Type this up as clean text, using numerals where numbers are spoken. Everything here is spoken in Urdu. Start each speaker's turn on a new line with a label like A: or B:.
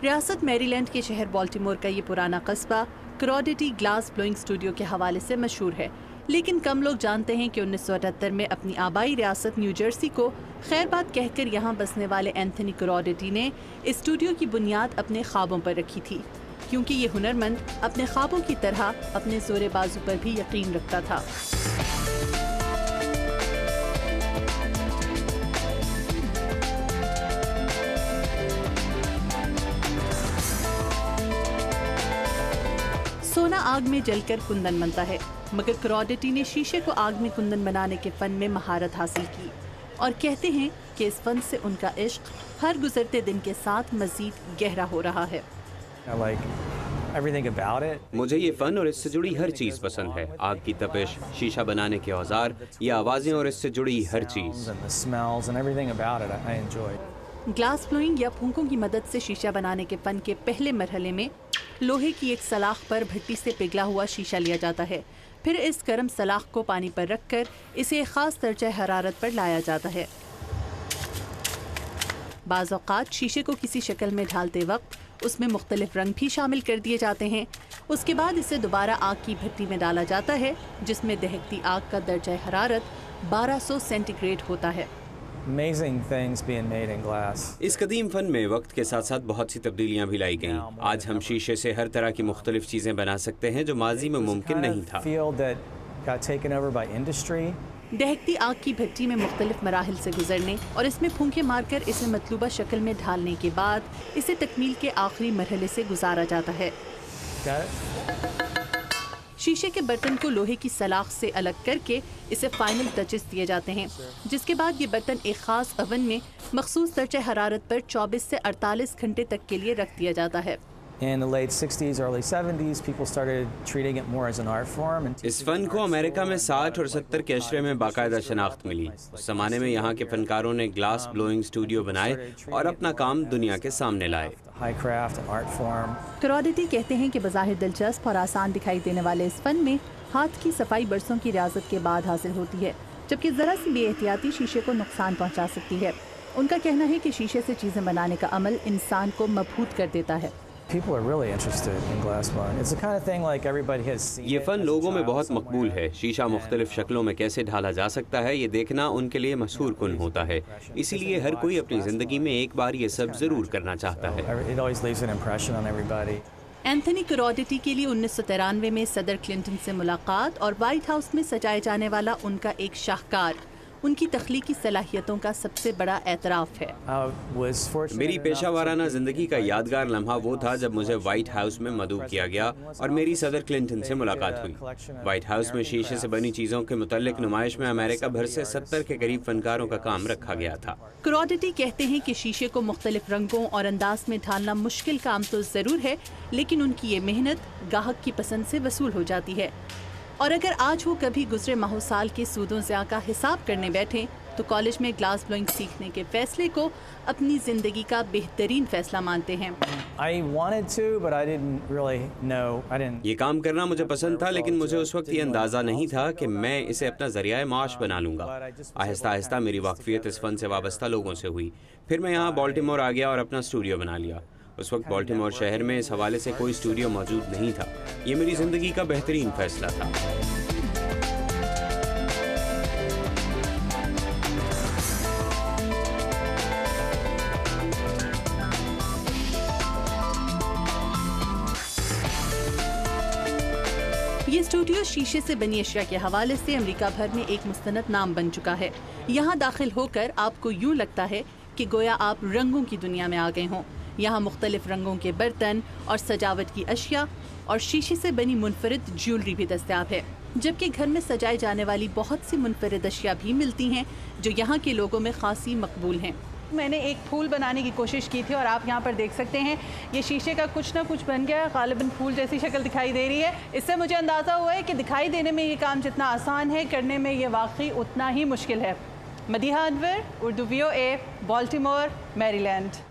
A: ریاست میری لینڈ کے شہر بالٹیمور کا یہ پرانا قصبہ کراڈٹی گلاس بلوئنگ اسٹوڈیو کے حوالے سے مشہور ہے، لیکن کم لوگ جانتے ہیں کہ 1978 میں اپنی آبائی ریاست نیو جرسی کو خیر بات کہہ کر یہاں بسنے والے اینتھنی کراڈٹی نے اسٹوڈیو کی بنیاد اپنے خوابوں پر رکھی تھی، کیونکہ یہ ہنرمند اپنے خوابوں کی طرح اپنے زور بازو پر بھی یقین رکھتا تھا۔ سونا آگ میں جل کر کندن بنتا ہے، مگر کراڈٹی نے شیشے کو آگ میں کندن بنانے کے فن میں مہارت حاصل کی، اور کہتے ہیں کہ اس فن سے ان کا عشق ہر گزرتے دن کے ساتھ مزید گہرا ہو رہا ہے۔
B: مجھے یہ فن اور اس سے جڑی ہر چیز پسند ہے، آگ کی تپش، شیشہ بنانے کے اوزار، یہ آوازیں اور اس سے جڑی ہر چیز۔
A: گلاس بلوئنگ یا پھونکوں کی مدد سے شیشہ بنانے کے فن کے پہلے مرحلے میں لوہے کی ایک سلاخ پر بھٹی سے پگھلا ہوا شیشہ لیا جاتا ہے، پھر اس گرم سلاخ کو پانی پر رکھ کر اسے ایک خاص درجہ حرارت پر لایا جاتا ہے۔ بعض اوقات شیشے کو کسی شکل میں ڈھالتے وقت اس میں مختلف رنگ بھی شامل کر دیے جاتے ہیں، اس کے بعد اسے دوبارہ آگ کی بھٹی میں ڈالا جاتا ہے، جس میں دہکتی آگ کا درجہ حرارت 1200 سینٹی گریڈ ہوتا ہے۔
B: اس قدیم فن میں وقت کے ساتھ ساتھ بہت سی تبدیلیاں بھی لائی گئیں۔ آج ہم شیشے سے ہر طرح کی مختلف چیزیں بنا سکتے ہیں جو ماضی میں ممکن نہیں تھا۔
A: دہکتی آگ کی بھٹی میں مختلف مراحل سے گزرنے اور اس میں پھونکے مار کر اسے مطلوبہ شکل میں ڈھالنے کے بعد اسے تکمیل کے آخری مرحلے سے گزارا جاتا ہے۔ شیشے کے برتن کو لوہے کی سلاخ سے الگ کر کے اسے فائنل ٹچز دیے جاتے ہیں، جس کے بعد یہ برتن ایک خاص اوون میں مخصوص درجہ حرارت پر 24 سے 48 گھنٹے تک کے لیے رکھ دیا جاتا ہے۔
B: اس فن کو امریکہ میں 60 اور 70 کے عشرے میں باقاعدہ شناخت ملی۔ اس زمانے میں یہاں کے فنکاروں نے گلاس بلوئنگ اسٹوڈیو بنائے اور اپنا کام دنیا کے سامنے لائے۔
A: کراڈٹی کہتے ہیں کہ بظاہر دلچسپ اور آسان دکھائی دینے والے اس فن میں ہاتھ کی صفائی برسوں کی ریاضت کے بعد حاصل ہوتی ہے، جبکہ ذرا سی بے احتیاطی شیشے کو نقصان پہنچا سکتی ہے۔ ان کا کہنا ہے کہ شیشے سے چیزیں بنانے کا عمل انسان کو مبہوت کر دیتا ہے۔
B: یہ فن لوگوں میں بہت مقبول ہے۔ شیشہ مختلف شکلوں میں کیسے ڈھالا جا سکتا ہے یہ دیکھنا ان کے لیے مسحور کن ہوتا ہے، اسی لیے ہر کوئی اپنی زندگی میں ایک بار یہ سب ضرور کرنا چاہتا ہے۔
A: اینتھنی کراڈٹی کے لیے 1993 میں صدر کلنٹن سے ملاقات اور وائٹ ہاؤس میں سجائے جانے والا ان کا ایک شاہکار ان کی تخلیقی صلاحیتوں کا سب سے بڑا اعتراف ہے۔
B: میری پیشہ ورانہ زندگی کا یادگار لمحہ وہ تھا جب مجھے وائٹ ہاؤس میں مدعو کیا گیا اور میری صدر کلنٹن سے ملاقات ہوئی۔ وائٹ ہاؤس میں شیشے سے بنی چیزوں کے متعلق نمائش میں امریکہ بھر سے 70 کے قریب فنکاروں کا کام رکھا گیا تھا۔
A: کراڈٹی کہتے ہیں کہ شیشے کو مختلف رنگوں اور انداز میں ڈھالنا مشکل کام تو ضرور ہے، لیکن ان کی یہ محنت گاہک کی پسند سے وصول ہو جاتی ہے، اور اگر آج وہ کبھی گزرے ماہ و سال کے سود و ضیاع کا حساب کرنے بیٹھیں تو کالج میں گلاس بلوئنگ سیکھنے کے فیصلے کو اپنی زندگی کا بہترین فیصلہ مانتے ہیں۔
B: یہ کام کرنا مجھے پسند تھا، لیکن مجھے اس وقت یہ اندازہ نہیں تھا کہ میں اسے اپنا ذریعہ معاش بنا لوں گا۔ آہستہ آہستہ میری واقفیت اس فن سے وابستہ لوگوں سے ہوئی، پھر میں یہاں بالٹیمور آ گیا اور اپنا اسٹوڈیو بنا لیا۔ اس وقت بالٹیمور شہر میں اس حوالے سے کوئی اسٹوڈیو موجود نہیں تھا۔ یہ میری زندگی کا بہترین فیصلہ تھا۔
A: یہ اسٹوڈیو شیشے سے بنی اشیاء کے حوالے سے امریکہ بھر میں ایک مستند نام بن چکا ہے۔ یہاں داخل ہو کر آپ کو یوں لگتا ہے کہ گویا آپ رنگوں کی دنیا میں آ گئے ہوں۔ یہاں مختلف رنگوں کے برتن اور سجاوٹ کی اشیاء اور شیشے سے بنی منفرد جیولری بھی دستیاب ہے، جبکہ گھر میں سجائے جانے والی بہت سی منفرد اشیاء بھی ملتی ہیں جو یہاں کے لوگوں میں خاصی مقبول ہیں۔ میں نے ایک پھول بنانے کی کوشش کی تھی اور آپ یہاں پر دیکھ سکتے ہیں یہ شیشے کا کچھ نہ کچھ بن گیا، غالباً پھول جیسی شکل دکھائی دے رہی ہے۔ اس سے مجھے اندازہ ہوا ہے کہ دکھائی دینے میں یہ کام جتنا آسان ہے، کرنے میں یہ واقعی اتنا ہی مشکل ہے۔ مدیحہ انور، اردو VOA، بالٹیمور، میری لینڈ۔